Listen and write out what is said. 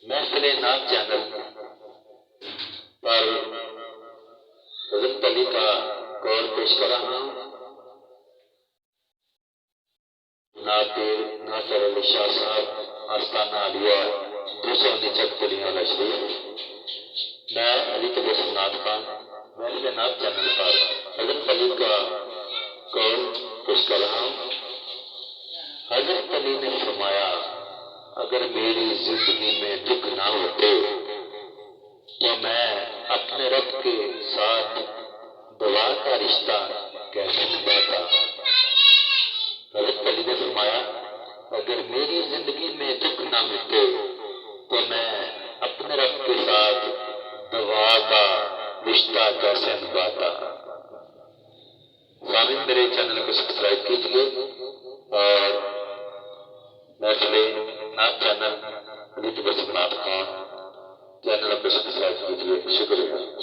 محفل نعت چینل پر حضرت علی کا قول پیش کر رہا ہوں۔ ناطق ناصر علی شاہ صاحب آستانہ عالیہ 269 تلیاں شریف۔ میں علی تبسم نعت خان محفل نعت چینل پر حضرت علی کا قول پیش کر رہا ہوں۔ حضرت علی نے فرمایا، اگر میری زندگی میں دکھ نہ ہوتے تو میں اپنے رب کے ساتھ دعا کا رشتہ کیسے نبھاتا۔ حضرت علی نے فرمایا، اگر میری زندگی میں دکھ نہ ملتے تو میں اپنے رب کے ساتھ دعا کا رشتہ کیسے نبھاتا۔ سامعین، میرے چینل کو سبسکرائب کیجیے اور محفل نعت چینل علی تبسم نعت خان چینل کو سبسکرائب کیجیے۔ شکریہ۔